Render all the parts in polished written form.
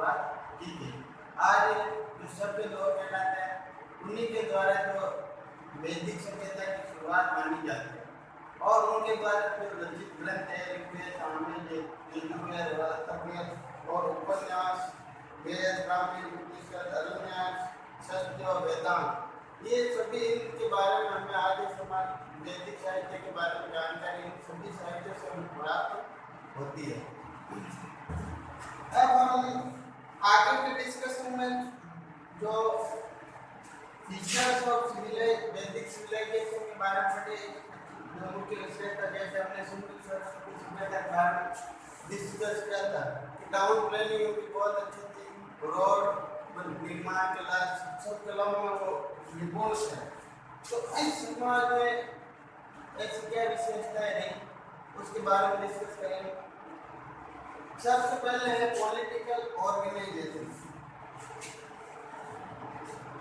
शुरुआत की थी। आज जो सभ्य लोग कहलाते हैं उन्हीं के द्वारा जो वैदिक सभ्यता की शुरुआत मानी जाती है और उनके द्वारा जो रचित ग्रंथ है ऋग्वेद, सामवेद, यजुर्वेद, अथर्ववेद और उपन्यास, वेद, ब्राह्मण, उपनिषद, अरण्यक, शास्त्र और वेदांत, ये सभी इनके बारे में हमें आगे समाज वैदिक साहित्य के बारे में जानकारी इन सभी साहित्य से हमें प्राप्त होती है। अब हम आगे के डिस्कशन में जो फीचर्स ऑफ वैदिक सिविलाइजेशन के बारे में पढ़े, जो मुख्य विशेषता जैसे हमने सभ्यता के बारे में डिस्कस किया था कि टाउन प्लानिंग उनकी बहुत अच्छी थी, रोड निर्माण कला, सब कलाओं में वो निपुण है। तो इस समाज में ऐसी क्या विशेषताएं रही उसके बारे में डिस्कस करेंगे। सबसे पहले है पॉलिटिकल ऑर्गेनाइजेशन।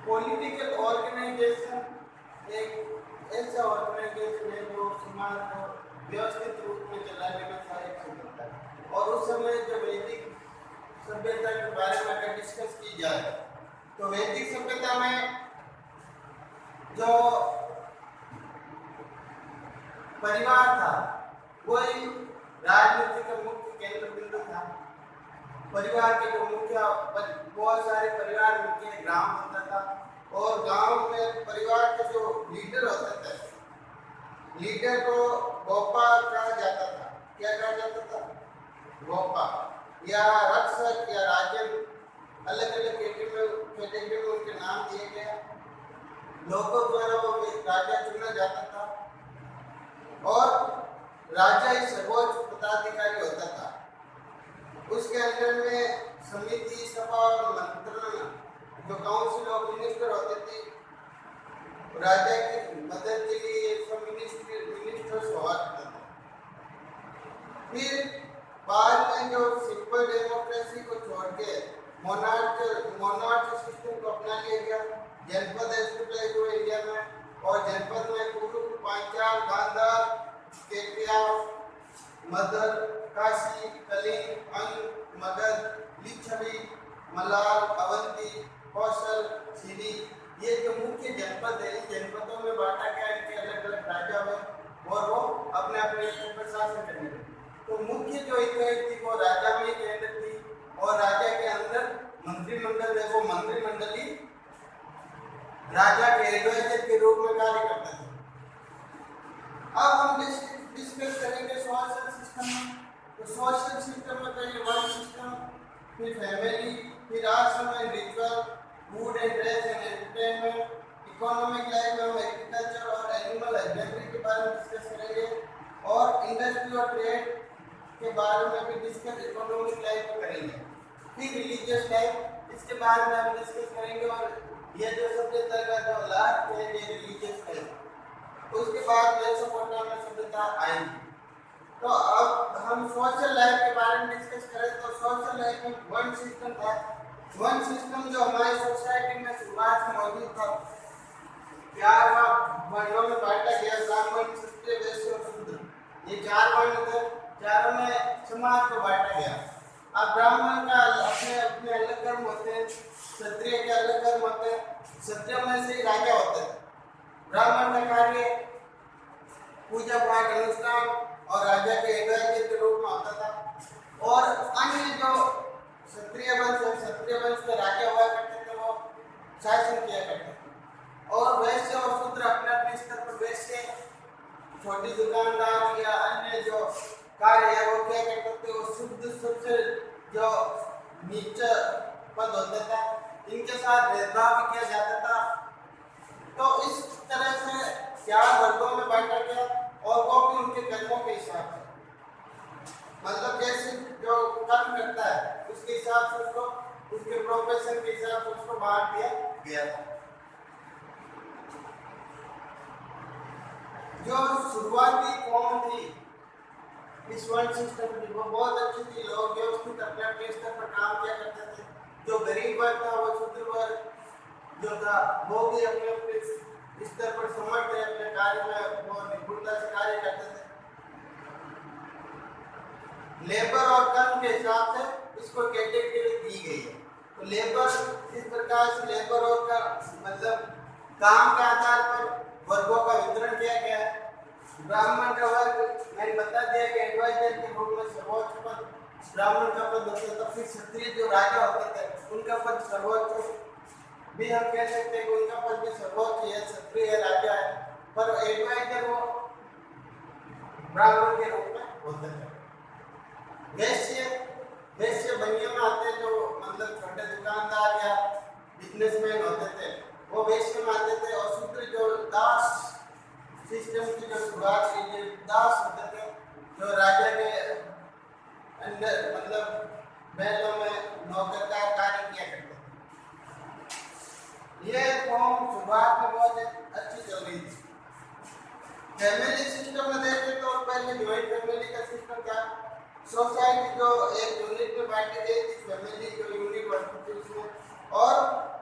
पॉलिटिकल ऑर्गेनाइजेशन एक ऐसा ऑर्गेनाइजेशन है जो समाज को व्यवस्थित रूप में चलाने में सहायक होता है। और उस समय जब वैदिक सभ्यता के बारे में अगर डिस्कस की जाए तो वैदिक सभ्यता में जो परिवार था वही राजनीति का मुख्य केंद्र बिंदु था। परिवार के जो मुख्य बहुत सारे परिवार मिलकर ग्राम बनता था और गांव में परिवार के जो लीडर होते थे, लीडर को गोपा कहा जाता था। क्या कहा जाता था? गोपा या रक्षक या राजन, अलग अलग कैटेगरी में उनके नाम दिए गए। लोगों द्वारा वो राजा चुना जाता था और राजा ही सर्वोच्च पदाधिकारी होता था। उसके अंदर में समिति, सभा और मंत्रण, जो काउंसिल ऑफ मिनिस्टर होते थे, राजा की मदद के लिए सब मिनिस्टर्स हुआ करता था। फिर बाद में जो सिंपल डेमोक्रेसी को छोड़ के मोनार्क सिस्टम को अपना लिया गया। जनपद एस्टेब्लिश हुए इंडिया में और जनपद में कुरु, पांचाल, गांधार, केकया, मगध, काशी, कलिंग, अंग, मगध, लिच्छवी, मलाल, अवंती, कौशल, सिरी, ये जो मुख्य जनपद है, इन जनपदों में बांटा गया। इनके अलग अलग राजा हुए और वो अपने अपने पर शासन करने लगे। तो मुख्य जो इकाई थी वो राजा में केंद्र थी और राजा के अंदर मंत्रिमंडल है, वो मंत्रिमंडल ही राजा के एडवाइजर के रूप में कार्य करता था। अब हम डिस्कस करेंगे सोशल सिस्टम में। तो सोशल सिस्टम में पहले वर्क सिस्टम, फिर फैमिली, फिर आश्रम and ritual, food and dress and entertainment, economic life में एग्रीकल्चर और एनिमल हस्बेंड्री के बारे में डिस्कस करेंगे और इंडस्ट्री और ट्रेड के बारे में भी डिस्कस इकोनॉमिक लाइफ में करेंगे। फिर रिलीजियस लाइफ, इसके बारे में हम डिस्कस करेंगे और ये जो सभ्यता का जो लास्ट है ये रिलीजियस लाइफ। उसके बाद मेसोपोटामिया सभ्यता आएगी। तो अब हम सोशल लाइफ के बारे में डिस्कस करें तो सोशल लाइफ में वन सिस्टम था। वन सिस्टम जो हमारी सोसाइटी में शुरुआत से मौजूद था, 4 वर्णों में बांटा गया, ब्राह्मण, क्षत्रिय, वैश्य और शूद्र। ये 4 वर्ण थे, चारों में समाज को बांटा गया। अब ब्राह्मण का अपने अपने अलग कर्म होते हैं, क्षत्रिय के अलग कर्म होते हैं। क्षत्रिय में से ही राजा होता है। ब्राह्मण का कार्य पूजा पाठ अनुष्ठान और राजा के एडवाइजर के रूप में होता था। और अन्य जो क्षत्रिय वंश के राजा हुआ करते थे वो शासन किया करते थे। और वैश्य और शूद्र अपने अपने स्तर पर वैश्य, छोटी दुकानदार या अन्य जो कार्य है वो क्या करते थे, वो शुद्ध सबसे जो नीचा पद होता था, इनके साथ भेदभाव भी किया जाता था। तो इस तरह से 4 वर्गों में बांटा गया और वो भी उनके कर्मों के हिसाब से, मतलब जैसे जो कर्म करता है उसके हिसाब से उसको, उसके प्रोफेशन के हिसाब से उसको बांट दिया गया था। जो शुरुआती कौम थी इस वन सिस्टम की, वो बहुत अच्छी थी। लोग व्यवस्थित अपने अपने स्तर पर काम किया करते थे। जो गरीब वर्ग था, वो शूद्र वर्ग जो था, वो भी अपने अपने स्तर पर समर्थ थे, अपने कार्य में वो निपुणता से कार्य करते थे। लेबर और कर्म के हिसाब से इसको कैटेगरी दी गई है। लेबर इस प्रकार से लेबरों का मतलब काम के आधार पर वर्गों का वितरण किया गया है। ब्राह्मण का वर्ग मैंने बता दिया कि एडवाइजर के रूप में सर्वोच्च पद ब्राह्मण का पद होता था। फिर क्षत्रिय जो राजा होते थे उनका पद सर्वोच्च भी हम कह सकते हैं कि उनका पद भी सर्वोच्च है, क्षत्रिय राजा है, पर एडवाइजर वो ब्राह्मण के रूप में होते थे। वैश्य वैश्य बनियों में आते जो मतलब छोटे दुकानदार या बिजनेसमैन होते थे वो वैश्य में आते थे। और शूद्र जो दास सिस्टम की जो शुरुआत की दास होते थे जो राजा के अंदर मतलब महलों में नौकर का कार्य किया करते थे। ये फॉर्म शुरुआत में बहुत अच्छी चल रही थी। फैमिली सिस्टम में देखें तो पहले जॉइंट फैमिली का सिस्टम था। सोसाइटी जो एक यूनिट में बांटी गई थी, फैमिली जो यूनिट बनती थी उसमें, और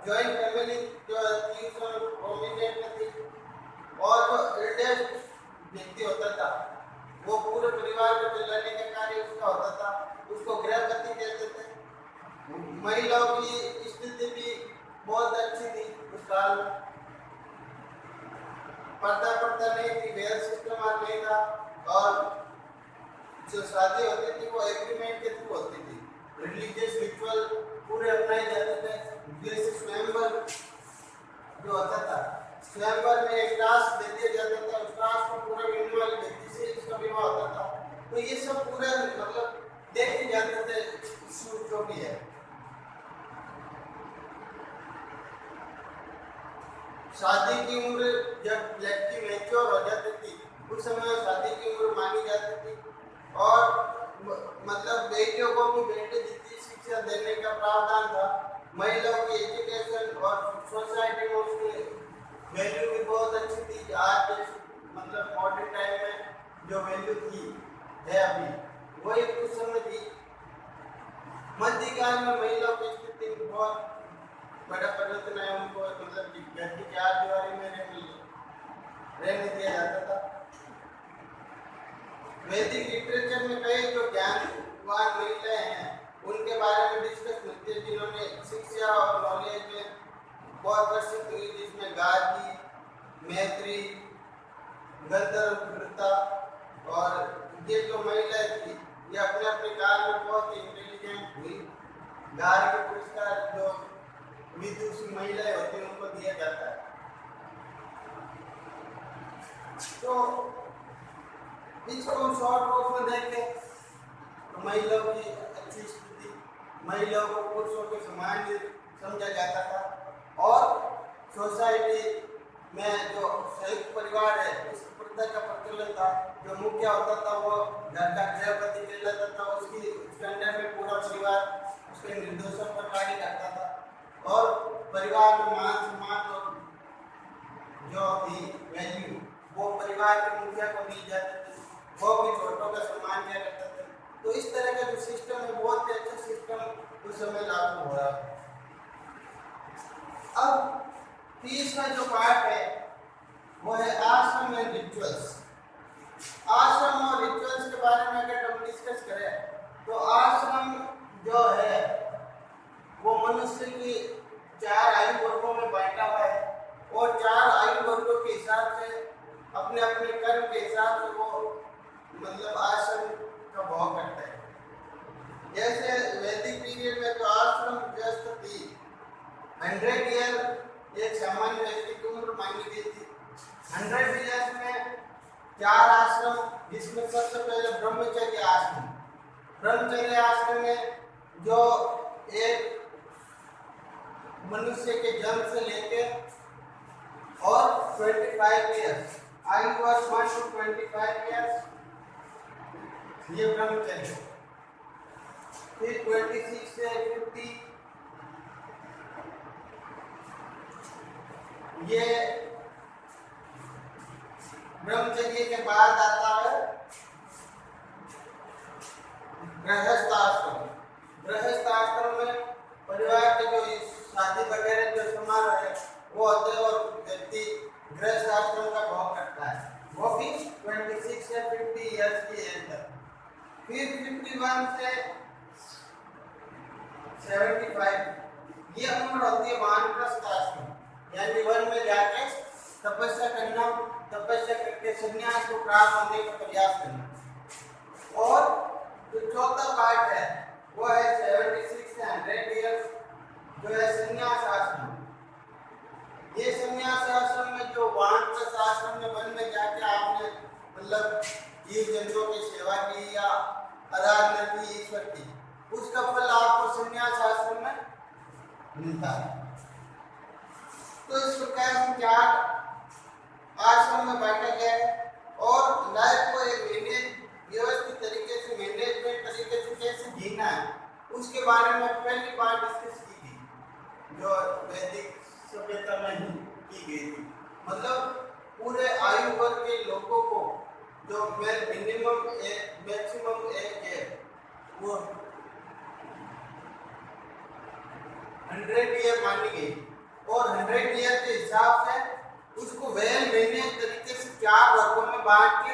जॉइंट फैमिली जो प्रोमिनेंट थी। और जो एल्डेस्ट व्यक्ति होता था वो पूरे परिवार को चलाने का कार्य उसका होता था, उसको गृहपति कहते थे। महिलाओं की स्थिति भी बहुत अच्छी थी उस काल में, पर्दा नहीं थी, वेयर सिस्टम नहीं था, और जो शादी होती थी वो एग्रीमेंट के थ्रू होती थी। रिलीजियस रिचुअल पूरे अपनाए जाते थे। जैसे स्वयंवर जो होता था, स्वयंवर में एक टास्क दे दिया जाता था, उस टास्क को पूरा करने वाले व्यक्ति से इसका विवाह होता था। तो ये सब पूरे मतलब देखे जाते थे जो भी है। शादी की उम्र जब लड़की मैच्योर हो जाती थी उस समय शादी की उम्र मानी जाती थी। और मतलब बेटियों को भी बेटे जितनी शिक्षा देने का प्रावधान था। महिलाओं की एजुकेशन और सोसाइटी में उसकी वैल्यू भी बहुत अच्छी थी। आज मतलब मॉडर्न टाइम में जो वैल्यू थी है अभी वही उस समय थी। मध्यकाल में महिलाओं की स्थिति बहुत बड़ा परिवर्तन है। उनको मतलब घर की चार दीवारी में रहने दिया जाता था। वैदिक लिटरेचर में कई जो ज्ञानवान महिलाएं हैं उनके बारे में डिस्कस होती है, जिन्होंने शिक्षा और नॉलेज में बहुत प्रसिद्ध हुई, जिसमें गार्गी, मैत्री, गंधर्वता। और ये जो महिलाएं थी ये अपने अपने काल में बहुत इंटेलिजेंट हुई। गार्गी पुरस्कार जो विदुषी महिलाएं होती हैं उनको दिया जाता है। तो इसको हम शॉर्ट रूप में देखें तो महिलाओं की अच्छी स्थिति, महिलाओं को पुरुषों के समान समझा जाता था। और सोसाइटी में जो संयुक्त परिवार है इस प्रथा का प्रचलन था। जो मुखिया होता था वो घर का गृहपति कहलाता था। उसके अंडर में पूरा परिवार उसके निर्देशों पर कार्य करता था। और परिवार में मान सम्मान और जो थी वैल्यू वो परिवार के मुखिया को दी जाती थी। वो भी छोटों का सम्मान किया करते थे। तो इस तरह का जो सिस्टम है बहुत ही अच्छा सिस्टम उस समय लागू हो रहा है। अब तीसरा जो पार्ट है वो है आश्रम एंड रिचुअल्स। आश्रम और रिचुअल्स के बारे में अगर हम डिस्कस करें तो आश्रम जो है वो मनुष्य की 4 आयु वर्गों में बांटा हुआ है। और 4 आयु वर्गों के हिसाब से अपने अपने कर्म के हिसाब से वो मतलब आश्रम का भाव करता है। जैसे वैदिक पीरियड में जो आश्रम व्यवस्था थी 100 ईयर एक सामान्य व्यक्ति की उम्र मांगी गई थी। 100 ईयर्स में 4 आश्रम, जिसमें सबसे पहले ब्रह्मचर्य आश्रम। ब्रह्मचर्य आश्रम में जो एक मनुष्य के जन्म से लेके और 25 ईयर्स आयु वर्ष 1 to 25 ईयर्स ये ब्रह्मचर्य। फिर 26 से 50 ये ब्रह्मचर्य के बाद आता है गृहस्थ आश्रम। गृहस्थ आश्रम में परिवार के जो शादी वगैरह जो समारोह है वो होते हैं और व्यक्ति गृहस्थ आश्रम का भाव करता है। वो भी 26 से 50 ईयर्स की एज तक। फिर 51 से 75 ये उम्र होती है वानप्रस्थ आश्रम, यानी वन में जाके तपस्या करना, तपस्या करके संन्यास को प्राप्त होने का प्रयास करना। और जो चौथा पार्ट है वो है 76 से 100 इयर्स, जो है संन्यास आश्रम। ये संन्यास आश्रम में जो वानप्रस्थ आश्रम में वन में जाके आपने मतलब जीव जंतुओं की सेवा की या आराधना की ईश्वर की, उसका फल आपको संन्यास आश्रम में मिलता है। तो इस प्रकार से 4 आश्रम में बांटा गया है और लाइफ को एक व्यवस्थित तरीके से मैनेजमेंट तरीके से कैसे जीना है उसके बारे में पहली बार डिस्कस की थी, जो वैदिक सभ्यता में ही की गई थी। मतलब पूरे आयु वर्ग के लोगों को जो मिनिमम मैक्सिमम एज है वो 100 ईयर मानी गई और 100 ईयर के हिसाब से उसको वेल मैनेज तरीके से 4 वर्गों में बांट के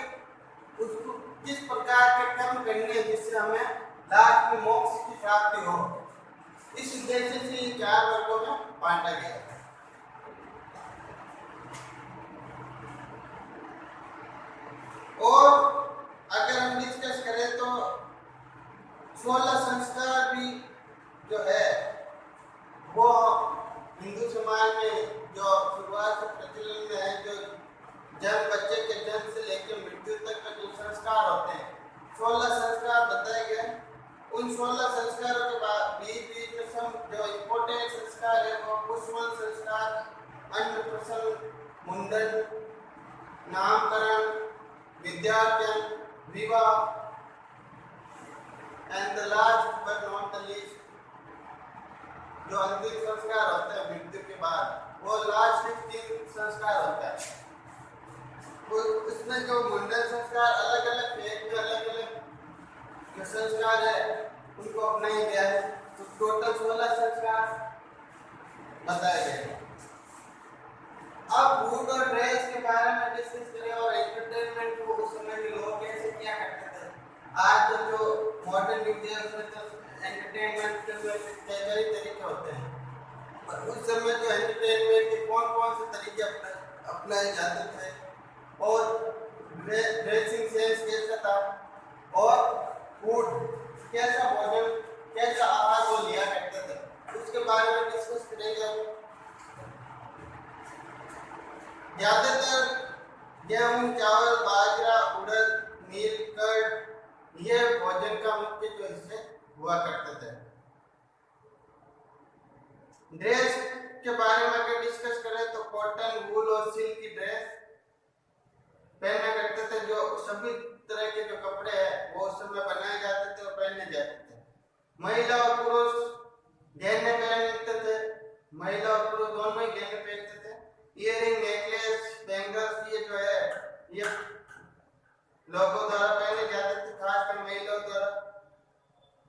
उसको किस प्रकार के कर्म करने हैं जिससे हमें लास्ट में मोक्ष की प्राप्ति हो, इस उद्देश्य से ये 4 वर्गों में बांटा गया है। और अगर हम डिस्कस करें तो 16 संस्कार भी जो है वो हिंदू समाज में जो शुरुआत से प्रचलन में है, जो बच्चे के जन्म से लेकर मृत्यु तक का जो संस्कार होते हैं 16 संस्कार बताए गए। उन 16 संस्कारों के बीच में सब जो इम्पोर्टेंट संस्कार है वो पुष्पन संस्कार, अन्नप्राशन, मुंडन, नामकरण, विद्यार्जन, विवाह and the last but not the least जो अंतिम संस्कार होता है मृत्यु के बाद, वो लास्ट 3 संस्कार होता है। उसमें जो मुंडन संस्कार अलग अलग फेज में अलग अलग जो संस्कार है उनको अपनाया गया है। तो टोटल 16 संस्कार बताए गए। अब फूड और ड्रेस के बारे में डिस्कस करें और एंटरटेनमेंट को उस समय के लोग कैसे किया करते थे। आज जो मॉडर्न युग है उसमें तो एंटरटेनमेंट के कई तरीके होते हैं, और उस समय जो एंटरटेनमेंट के कौन-कौन से तरीके अपनाए जाते थे और ड्रेसिंग सेंस कैसा था और फूड कैसा भोजन कैसा आहार वो लिया करते थे, उसके बारे में डिस्कस करेंगे। ज्यादातर गेहूं, चावल, बाजरा, उड़द, नील, कर्ड ये भोजन का मुख्य जो हिस्से हुआ करते थे। ड्रेस के बारे में अगर डिस्कस करें तो कॉटन, वूल और सिल्क की ड्रेस पहना करते थे। जो सभी तरह के जो कपड़े हैं वो उस समय बनाए जाते थे और पहने जाते थे। महिला और पुरुष गहने पहनते थे, महिला और पुरुष दोनों ही गहने पहनते थे। इयरिंग, नेकलेस, बैंगल्स ये जो है ये लोगों द्वारा पहने जाते थे, खासकर महिलाओं द्वारा।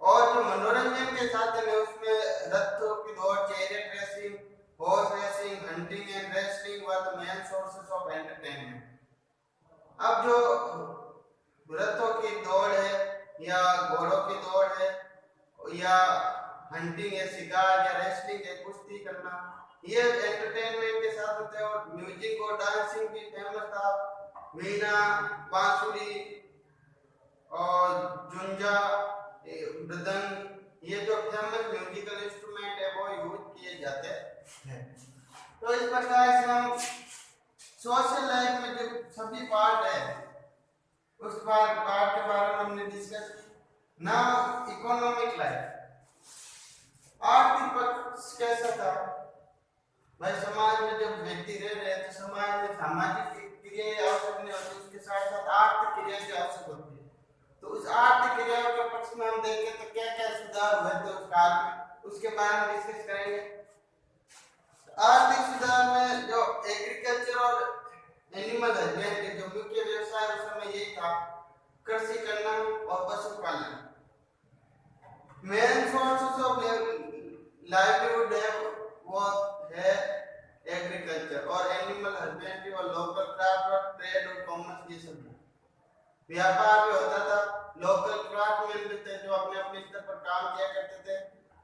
और जो मनोरंजन के साधन है उसमें रथों की दौड़, chariot racing, horse racing, hunting and wrestling were the main sources of entertainment. अब जो रथों की दौड़ है या घोड़ों की दौड़ है या हंटिंग है, शिकार या रेसलिंग है, कुश्ती करना, ये एंटरटेनमेंट के साथ होते हैं। और म्यूजिक और डांसिंग भी फेमस था। वीणा, बांसुरी और जुंजा, मृदंग ये जो फेमस म्यूजिकल इंस्ट्रूमेंट है वो यूज किए जाते हैं। तो इस प्रकार से हम सोशल लाइफ में जो सभी पार्ट है उस पार्ट के बारे में हमने डिस्कस की। नाउ इकोनॉमिक लाइफ, आर्थिक पक्ष कैसा था भाई। समाज में जब व्यक्ति रह रहे हैं तो समाज में सामाजिक क्रियाएं आवश्यक नहीं होती, उसके साथ साथ आर्थिक क्रियाएं भी आवश्यक होती है। तो उस आर्थिक क्रियाओं के पक्ष में हम देखें तो क्या क्या सुधार हुए थे उस काल में, उसके बारे में डिस्कस करेंगे। आर्थिक सुधार में जो एग्रीकल्चर और एनिमल हस्बेंड्री जो मुख्य व्यवसाय उस समय यही था, कृषि करना और पशुपालन। मेन सोर्सेस ऑफ लाइवलीहुड है वो है एग्रीकल्चर और एनिमल हस्बेंड्री और लोकल क्राफ्ट और ट्रेड और कॉमर्स ये सब व्यापार भी होता था। लोकल क्राफ्टमैन भी थे जो अपने अपने स्तर पर काम किया करते थे।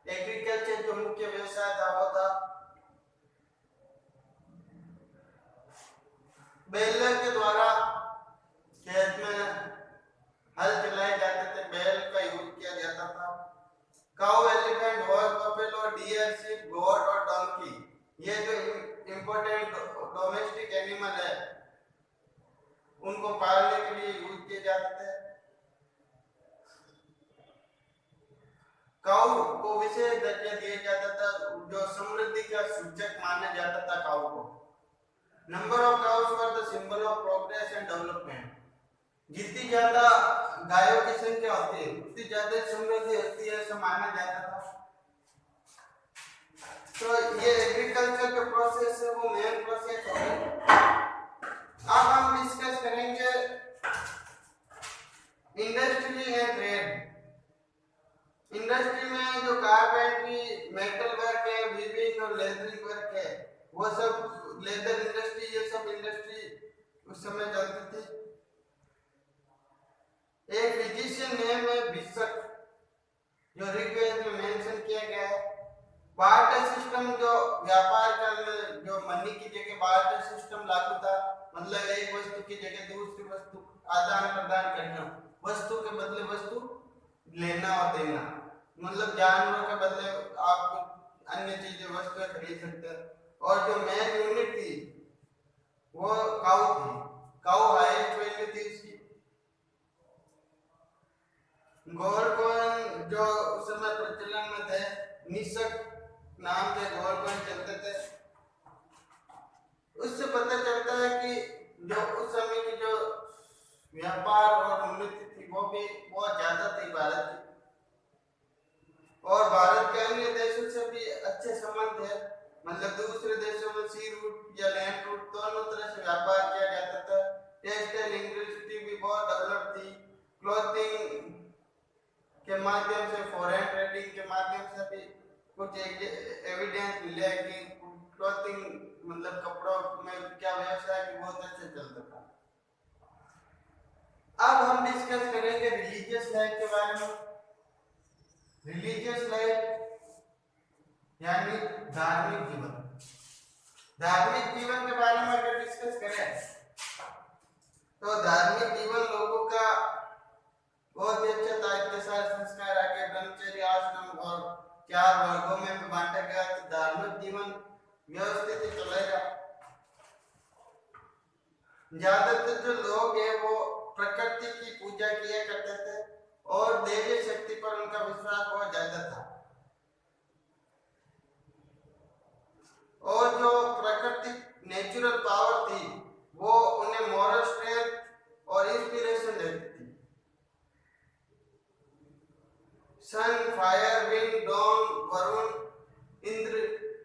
एग्रीकल्चर जो मुख्य व्यवसाय था वो था बैलों के द्वारा खेत में हल चलाए जाते थे, बैल का यूज किया जाता था। Cow, elephant, horse, buffalo, deer, sheep, goat और डोंकी, ये जो इम्पोर्टेंट डोमेस्टिक एनिमल है उनको पालने के लिए यूज किए जाते थे। काऊ को विशेष दर्जा दिया जाता था, जो समृद्धि का सूचक माना जाता था काऊ को। Number of cows were the symbol of progress and development. जितनी ज्यादा गायों की संख्या होती है उतनी ज्यादा समृद्धि होती है, ऐसा माना जाता था। तो ये एग्रीकल्चर का प्रोसेस है वो मेन प्रोसेस है। अब हम डिस्कस करेंगे इंडस्ट्री एंड ट्रेड। इंडस्ट्री में जो कारपेंट्री, मेटल वर्क है, वीविंग और लेदरिंग वर्क है, वो सब लेदर इंडस्ट्री, ये सब इंडस्ट्री उस समय चलती थी। एक फिजिशियन नेम है भिषक, जो ऋग्वेद में मेंशन किया गया है। बार्टर सिस्टम, जो व्यापार का जो मनी की जगह बार्टर सिस्टम लागू था, मतलब एक वस्तु की जगह दूसरी वस्तु आदान प्रदान करना, वस्तु के बदले वस्तु लेना और देना, मतलब जानवरों के बदले आप अन्य चीजें वस्तुएं खरीद सकते हैं। और जो मेन यूनिट थी वो काऊ थी, काऊ हाईएस्ट वैल्यू थी उसकी। गोल्ड कॉइन जो उस समय प्रचलन में थे, निशक नाम से गोल्ड कॉइन चलते थे। उससे पता चलता है कि जो उस समय की जो व्यापार और उन्नति थी वो भी बहुत ज्यादा थी भारत की, और भारत के अन्य देशों से भी अच्छे संबंध है, मतलब दूसरे देशों में सी रूट या लैंड रूट दोनों तरह से व्यापार किया जाता था। टेक्सटाइल इंडस्ट्री भी बहुत डेवलप थी। क्लॉथिंग के माध्यम से, फॉरेन ट्रेडिंग के माध्यम से भी कुछ एविडेंस मिले है कि क्लॉथिंग मतलब कपड़ों में क्या व्यवसाय भी बहुत अच्छे चलता था। अब हम डिस्कस करेंगे रिलीजियस लाइफ के बारे में। रिलीजियस लाइफ यानी धार्मिक जीवन। धार्मिक जीवन के बारे में अगर डिस्कस करें तो धार्मिक जीवन लोगों का बहुत ही अच्छा था। इतने सारे संस्कार आके ब्रह्मचर्य, आश्रम और 4 वर्गों में बांटा गया, तो धार्मिक जीवन व्यवस्थित चलेगा। ज्यादातर जो लोग हैं वो प्रकृति की पूजा किया करते थे और देवी शक्ति पर उनका विश्वास बहुत ज्यादा था, और जो प्राकृतिक नेचुरल पावर थी वो उन्हें मॉरल स्ट्रेंथ और इंस्पिरेशन देती थी। Sun, fire, wind, dawn, Varuna, Indra,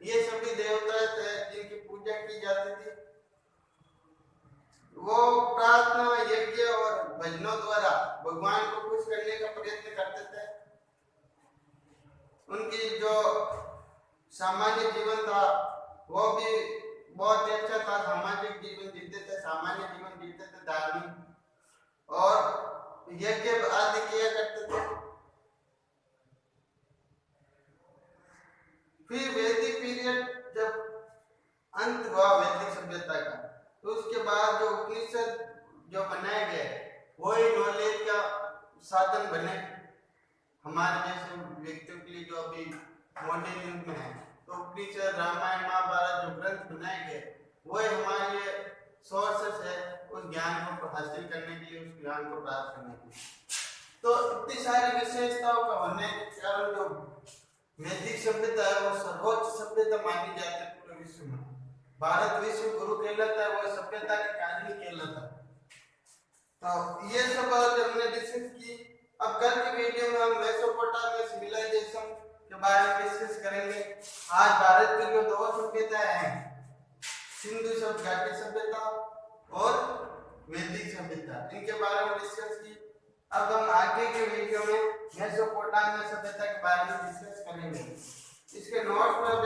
ये सभी देवता थे जिनकी पूजा की जाती थी। वो प्रार्थना, यज्ञ और भजनों द्वारा भगवान को खुश करने का प्रयत्न करते थे। उनकी जो सामान्य जीवन था वो भी बहुत अच्छा था। सामाजिक जीवन जीते थे, सामान्य जीवन जीते थे, धार्मिक और यज्ञ आदि किया करते थे। फिर वैदिक पीरियड जब अंत हुआ वैदिक सभ्यता का, तो उसके बाद जो उपनिषद जो बनाए गए वही नॉलेज का साधन बने हमारे जैसे व्यक्तियों के लिए जो अभी मॉडर्न युग में है। तो उपनिषद, रामायण, महाभारत जो ग्रंथ बनाए गए वही हमारे लिए सोर्सेस है उस ज्ञान को हासिल करने के लिए, उस ज्ञान को प्राप्त करने के लिए। तो इतनी सारी विशेषताओं का होने के कारण जो वैदिक सभ्यता है वो सर्वोच्च सभ्यता मानी जाती है पूरे विश्व में। भारत विश्व गुरु कहलाता है, वो सभ्यता के कारण कहलाता है। तो ये सब बात हमने डिस्कस की। अब कल की वीडियो में हम मेसोपोटामिया सिविलाइजेशन के बारे में डिस्कस करेंगे। आज भारत की जो 2 सभ्यताएं हैं, सिंधु सभ्यता, घाटी सभ्यता और वैदिक सभ्यता, इनके बारे में डिस्कस की। अब हम आगे के वीडियो में मेसोपोटामिया सभ्यता के बारे में डिस्कस करेंगे। इसके नोट्स में